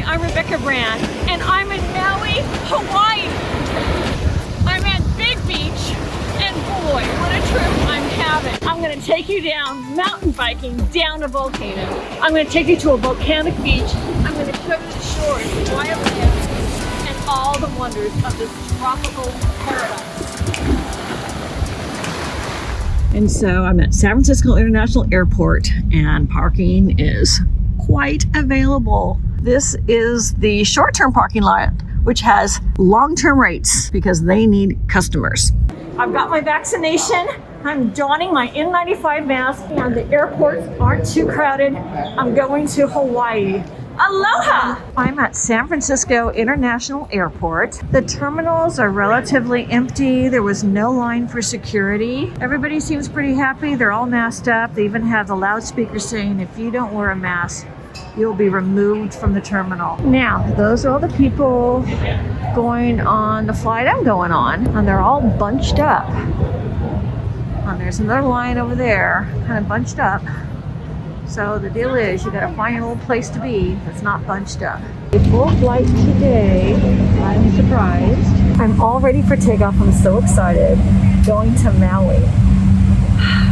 I'm Rebecca Brand, and I'm in Maui, Hawaii. I'm at Big Beach, and boy, what a trip I'm having. I'm gonna take you down mountain biking down a volcano. I'm gonna take you to a volcanic beach. I'm gonna show you the shores of Wailea and all the wonders of this tropical paradise. And so I'm at San Francisco International Airport, and parking is quite available. This is the short-term parking lot, which has long-term rates because they need customers. I've got my vaccination. I'm donning my N95 mask, and the airports aren't too crowded. I'm going to Hawaii. Aloha! I'm at San Francisco International Airport. The terminals are relatively empty. There was no line for security. Everybody seems pretty happy. They're all masked up. They even have the loudspeaker saying, if you don't wear a mask, you'll be removed from the terminal. Now, those are all the people going on the flight I'm going on, and they're all bunched up. And there's another line over there, kind of bunched up. So the deal is, you gotta find a little place to be that's not bunched up. A full flight today, I'm surprised. I'm all ready for takeoff, I'm so excited. Going to Maui.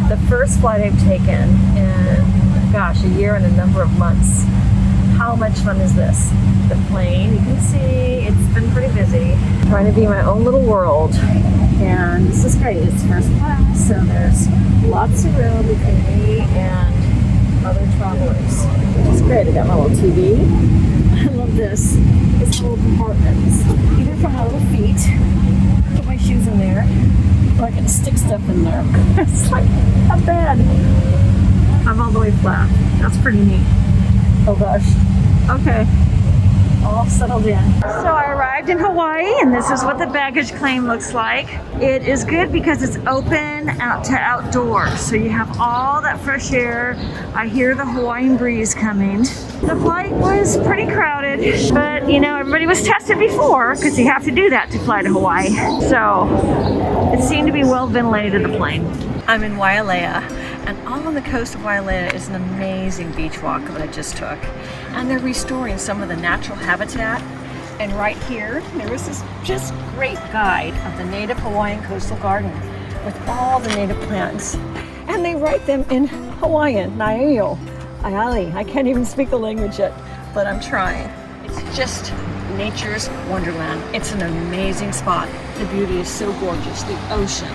The first flight I've taken in, gosh, a year and a number of months. How much fun is this? The plane, you can see, it's been pretty busy. Trying to be in my own little world. And this is great, it's first class, so there's lots of room between me and other travelers. It's great. I got my little TV. I love this. It's little compartments, either for my little feet, put my shoes in there, or I can stick stuff in there. It's like a bed. I'm all the way flat. That's pretty neat. Oh gosh. Okay. All settled in. So I arrived in Hawaii, and this is what the baggage claim looks like. It is good because it's open out to outdoors, so you have all that fresh air. I hear the Hawaiian breeze coming. The flight was pretty crowded, but you know, everybody was tested before because you have to do that to fly to Hawaii. So it seemed to be well ventilated, the plane. I'm in Wailea, and all on the coast of Wailea is an amazing beach walk that I just took. And they're restoring some of the natural habitat. And right here, there was this just great guide of the native Hawaiian coastal garden with all the native plants. And they write them in Hawaiian, Na'io, Aiali. I can't even speak the language yet, but I'm trying. It's just nature's wonderland. It's an amazing spot. The beauty is so gorgeous. The ocean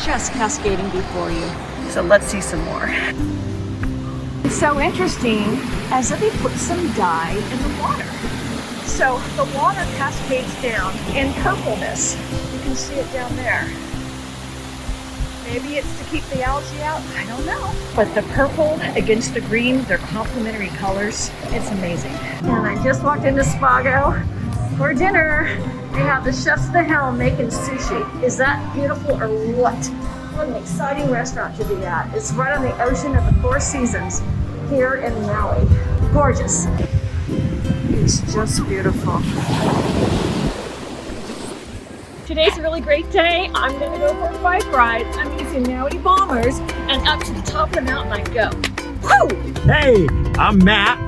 just cascading before you. So let's see some more. It's so interesting as if they put some dye in the water. So the water cascades down in purpleness. You can see it down there. Maybe it's to keep the algae out, I don't know. But the purple against the green, they're complementary colors. It's amazing. And I just walked into Spago for dinner. We have the chefs at the helm making sushi. Is that beautiful or what? What an exciting restaurant to be at. It's right on the ocean of the Four Seasons here in Maui. Gorgeous. It's just beautiful. Today's a really great day. I'm gonna go for a bike ride. I'm using Maui bombers, and up to the top of the mountain I go. Woo! Hey, I'm Matt.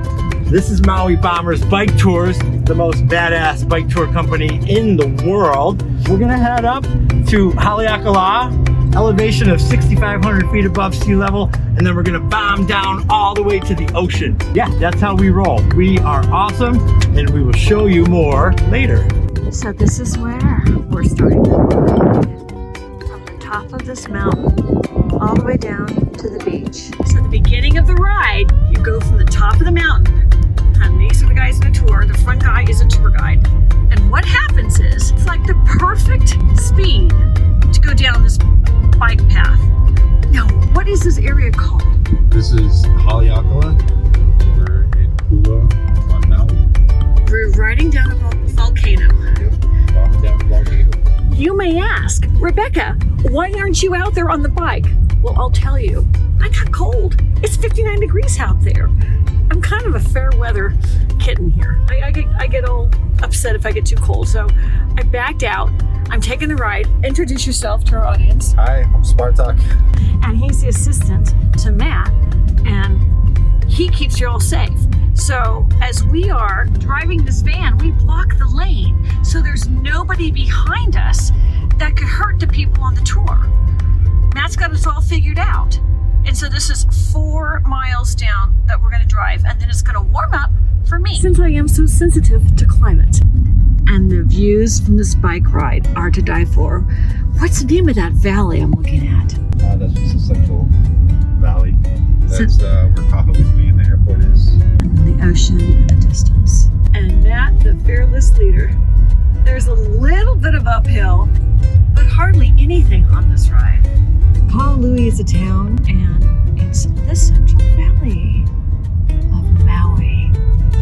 This is Maui Bombers Bike Tours, the most badass bike tour company in the world. We're gonna head up to Haleakala, elevation of 6,500 feet above sea level, and then we're gonna bomb down all the way to the ocean. Yeah, that's how we roll. We are awesome, and we will show you more later. So this is where we're starting the ride. From the top of this mountain, all the way down to the beach. So at the beginning of the ride, you go from the top of the mountain, and these are the guys in the tour. The front guy is a tour guide. And what happens is, it's like the perfect speed to go down this bike path. Now, what is this area called? This is Haleakala. We're in Kula on Maui. We're riding down a volcano. Yep, bombing down the volcano. You may ask, Rebecca, why aren't you out there on the bike? Well, I'll tell you, I got cold. It's 59 degrees out there. I'm kind of a fair weather kitten here. I get all upset if I get too cold, so I backed out. I'm taking the ride. Introduce yourself to our audience. Hi, I'm Spartak. And he's the assistant to Matt. And he keeps you all safe. So as we are driving this van, we block the lane. So there's nobody behind us that could hurt the people on the tour. Matt's got us all figured out. And so this is 4 miles down that we're gonna drive, and then it's gonna warm up for me. Since I am so sensitive to climate. And the views from this bike ride are to die for. What's the name of that valley I'm looking at? That's just the Central Valley. That's where Kayaking and the airport is. And then the ocean in the distance. And Matt, the fearless leader. There's a little bit of uphill, but hardly anything on this ride. Honolulu is a town, and it's the Central Valley of Maui.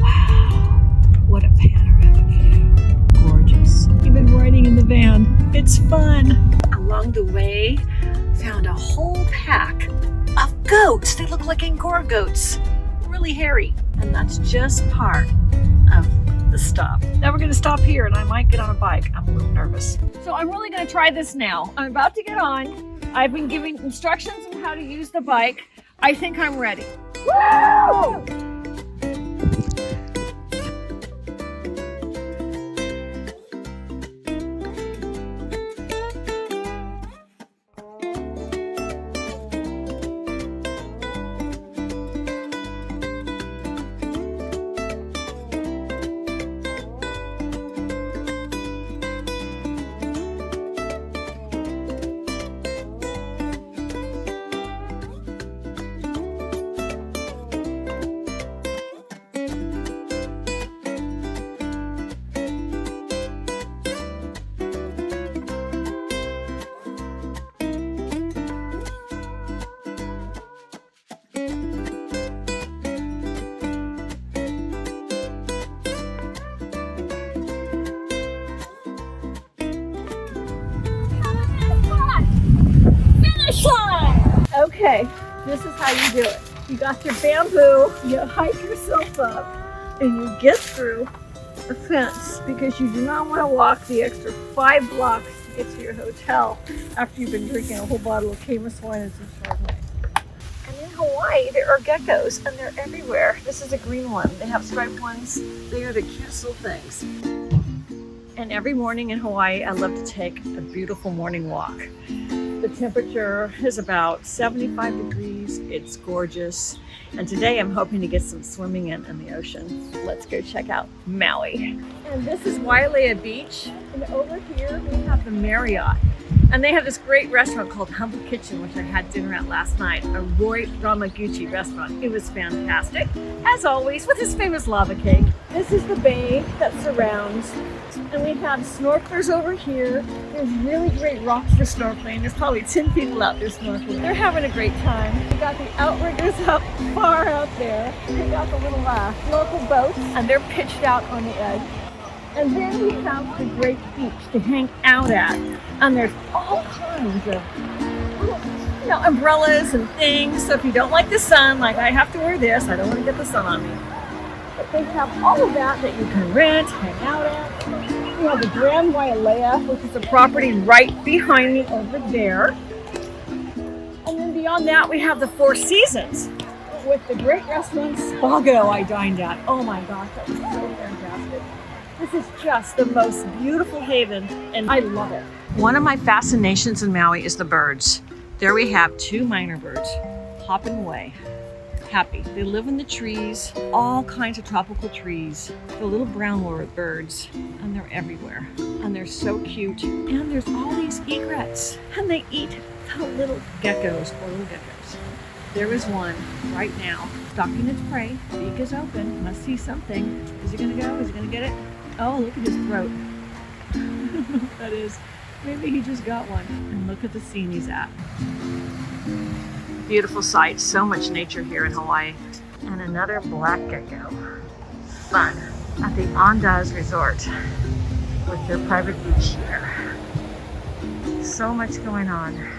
Wow, what a panoramic view. Gorgeous. Even riding in the van, it's fun. Along the way, found a whole pack of goats. They look like Angora goats, really hairy. And that's just part of the stop. Now we're gonna stop here and I might get on a bike. I'm a little nervous. So I'm really gonna try this now. I'm about to get on. I've been giving instructions on how to use the bike. I think I'm ready. Woo! Okay, this is how you do it. You got your bamboo, you hike yourself up, and you get through the fence because you do not want to walk the extra 5 blocks to get to your hotel after you've been drinking a whole bottle of Camus wine and some Chardonnay. And in Hawaii, there are geckos, and they're everywhere. This is a green one. They have striped ones. They are the cutest little things. And every morning in Hawaii, I love to take a beautiful morning walk. The temperature is about 75 degrees. It's gorgeous. And today I'm hoping to get some swimming in the ocean. Let's go check out Maui. And this is Wailea Beach. And over here we have the Marriott. And they have this great restaurant called Humble Kitchen, which I had dinner at last night. A Roy Ramaguchi restaurant. It was fantastic, as always, with his famous lava cake. This is the bay that surrounds. And we have snorkelers over here. There's really great rocks for snorkeling. There's probably 10 people out there snorkeling. They're having a great time. We got the outriggers up far out there. We got the little local boats, and they're pitched out on the edge. And then we have the great beach to hang out at. And there's all kinds of umbrellas and things. So if you don't like the sun, like I have to wear this, I don't want to get the sun on me. But they have all of that you can rent, hang out at. We have the Grand Wailea, which is a property right behind me over there. And then beyond that, we have the Four Seasons with the great restaurant Spago I dined at. Oh my gosh, that was so fantastic. This is just the most beautiful haven, and I love it. One of my fascinations in Maui is the birds. There we have 2 minor birds hopping away. Happy. They live in the trees, all kinds of tropical trees. The little brown birds, and they're everywhere. And they're so cute. And there's all these egrets, and they eat the little geckos, or little geckos. There is one right now, stalking its prey. Beak is open, must see something. Is he gonna go? Is he gonna get it? Oh, look at his throat. That is, maybe he just got one. And look at the scene he's at. Beautiful sight, so much nature here in Hawaii. And another black gecko. Fun at the Anza Resort with their private beach here. So much going on.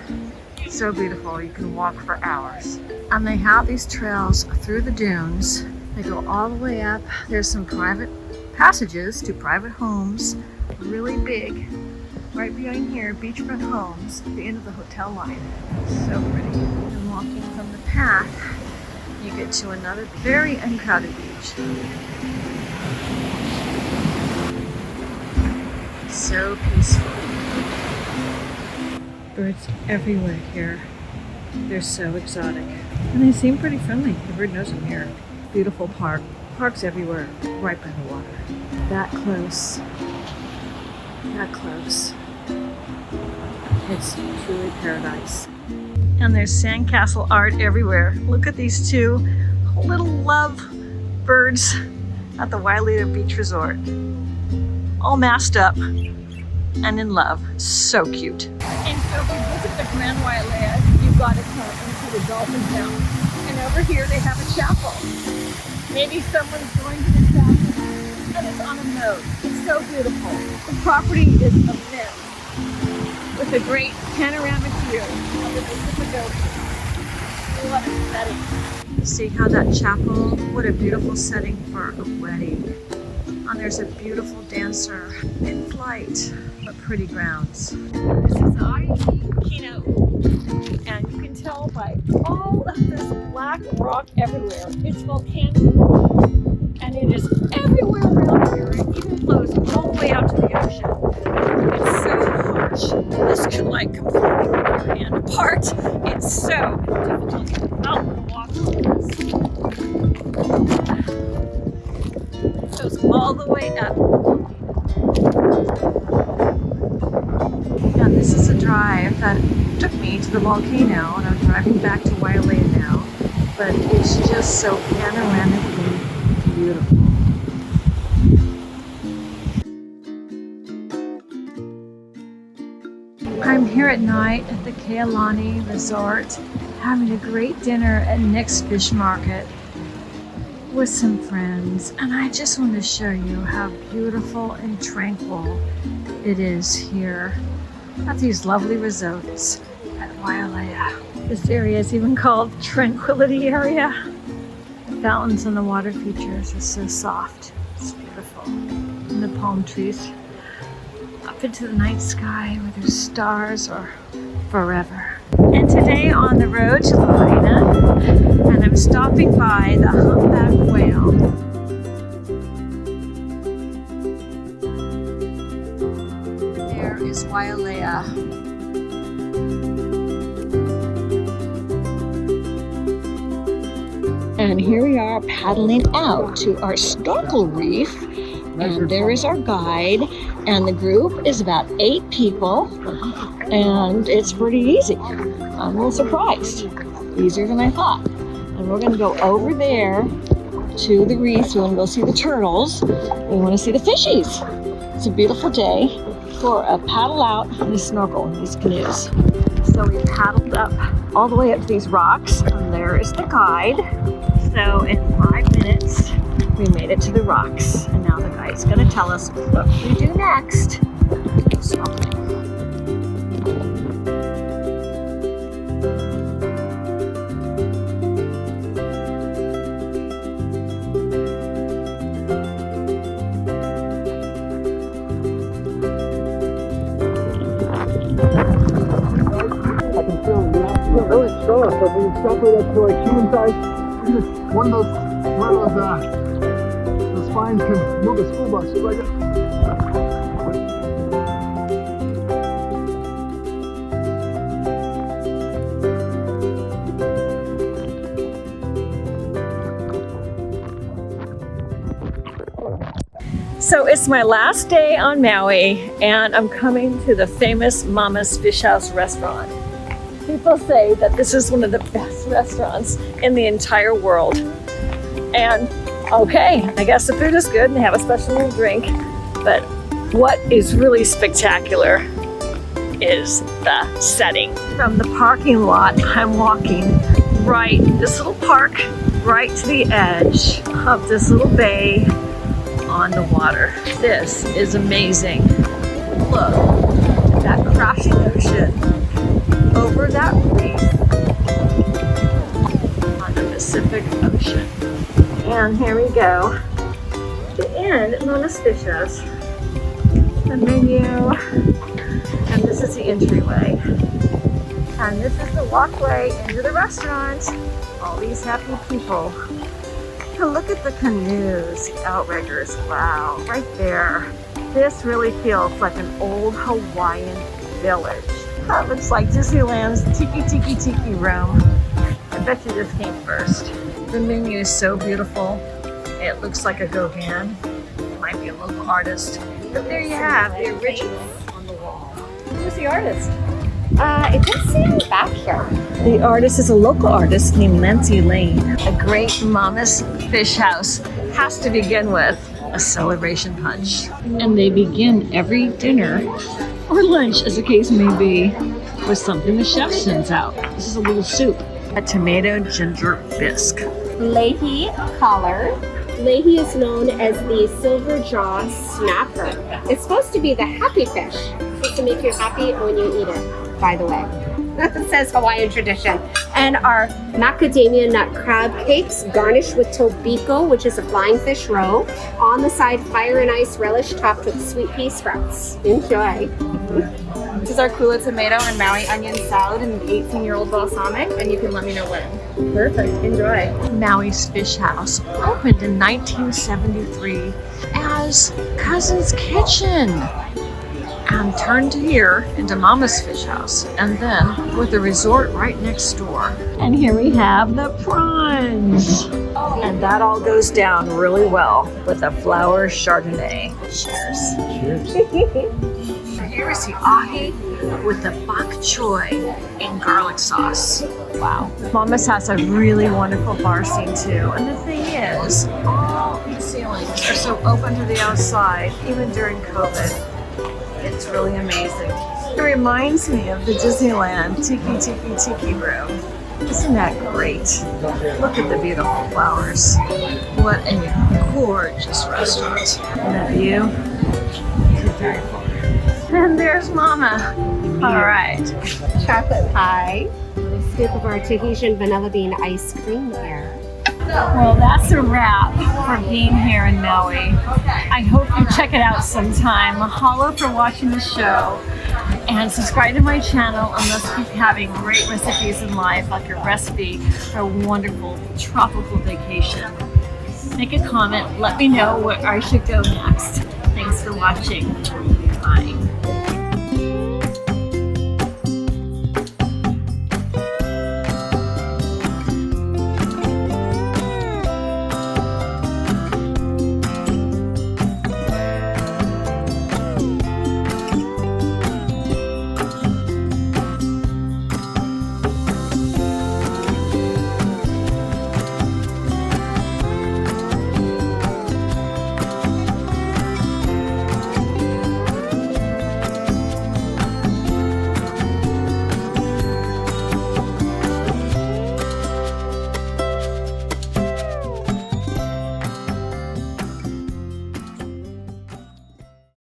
So beautiful, you can walk for hours. And they have these trails through the dunes. They go all the way up. There's some private passages to private homes, really big. Right behind here, beachfront homes at the end of the hotel line. So pretty. And walking from the path you get to another very uncrowded beach. So peaceful. Birds everywhere here. They're so exotic. And they seem pretty friendly. The bird knows I'm here. Beautiful park. Parks everywhere, right by the water. That close. That close. It's truly paradise. And there's sandcastle art everywhere. Look at these two little love birds at the Wailea Beach Resort. All masked up and in love. So cute. And so if you visit the Grand Wailea, you've got to come into the dolphin town. And over here they have a chapel. Maybe someone's going to the chapel and it's on a moat. It's so beautiful. The property is immense with a great panoramic view of the Pacific Ocean. What a setting. See how that chapel, what a beautiful setting for a wedding. And there's a beautiful dancer in flight, but pretty grounds. This is Kino, and you can tell by all of this black rock everywhere. It's volcanic rock, and it is everywhere around here. It even flows all the way out to the ocean. It's so harsh. This could like completely rip your hand apart. It's so difficult to get out and walk on this. It goes all the way up. And this is a drive that took me to the volcano, and I'm driving back to Wailea now, but it's just so panoramically beautiful. I'm here at night at the Kayaking Resort, having a great dinner at Nick's Fish Market with some friends, and I just want to show you how beautiful and tranquil it is here at these lovely resorts at Wailea. This area is even called Tranquility Area. The fountains and the water features are so soft. It's beautiful. And the palm trees up into the night sky where there's stars or forever. And today on the road to Lahaina, and I'm stopping by the humpback whale. There is Wailea. And here we are paddling out to our snorkel reef. And there is our guide, and the group is about 8 people, and it's pretty easy. I'm a little surprised. Easier than I thought. And we're going to go over there to the reef. We want to go see the turtles. We want to see the fishies. It's a beautiful day for a paddle out and a snorkel in these canoes. So we paddled up all the way up to these rocks, and there is the guide. So in 5 minutes, we made it to the rocks, and now the guide's going to tell us what we do next. Snorkeling. I can feel it's really strong, but when you extrapolate that to like human size, one of those spines can move a school bus. So like So it's my last day on Maui, and I'm coming to the famous Mama's Fish House restaurant. People say that this is one of the best restaurants in the entire world. And okay, I guess the food is good and they have a special little drink, but what is really spectacular is the setting. From the parking lot, I'm walking right, this little park, right to the edge of this little bay on the water. This is amazing. Look at that crashing ocean over that reef on the Pacific Ocean. And here we go. The end at Mama's Fish House. The menu. And this is the entryway. And this is the walkway into the restaurant. All these happy people. And look at the canoes, outriggers. Wow, right there. This really feels like an old Hawaiian village. That looks like Disneyland's Tiki Room. I bet you this came first. The menu is so beautiful. It looks like a Gauguin. It might be a local artist. But there you have the original on the wall. Who's the artist? It does say on the back here. The artist is a local artist named Nancy Lane. A great Mama's Fish House has to begin with a celebration punch. And they begin every dinner or lunch, as the case may be, with something the chef sends out. This is a little soup. A tomato ginger bisque. Leahi collar. Leahi is known as the silver jaw snapper. It's supposed to be the happy fish. It's supposed to make you happy when you eat it, by the way. It says Hawaiian tradition. And our macadamia nut crab cakes garnished with tobiko, which is a flying fish roe. On the side, fire and ice relish topped with sweet pea sprouts. Enjoy. This is our kula tomato and Maui onion salad and 18-year-old balsamic, and you can let me know when. Perfect. Enjoy. Maui's Fish House opened in 1973 as Cousin's Kitchen and turned here into Mama's Fish House, and then with the resort right next door. And here we have the prawns. And that all goes down really well with a flower Chardonnay. Cheers. Cheers. Here is the ahi with the bok choy and garlic sauce. Wow. Mama's has a really wonderful bar scene too. And the thing is, all the ceilings are so open to the outside, even during COVID. It's really amazing. It reminds me of the Disneyland Tiki Room. Isn't that great? Look at the beautiful flowers. What a gorgeous restaurant. And the view is very far. And there's Mama. All right. Chocolate pie. A scoop of our Tahitian vanilla bean ice cream here. Well, that's a wrap for being here in Maui. I hope you check it out sometime. Mahalo for watching the show. And subscribe to my channel, and let's keep having great recipes in life, like a recipe for a wonderful tropical vacation. Make a comment. Let me know where I should go next. Thanks for watching. Bye.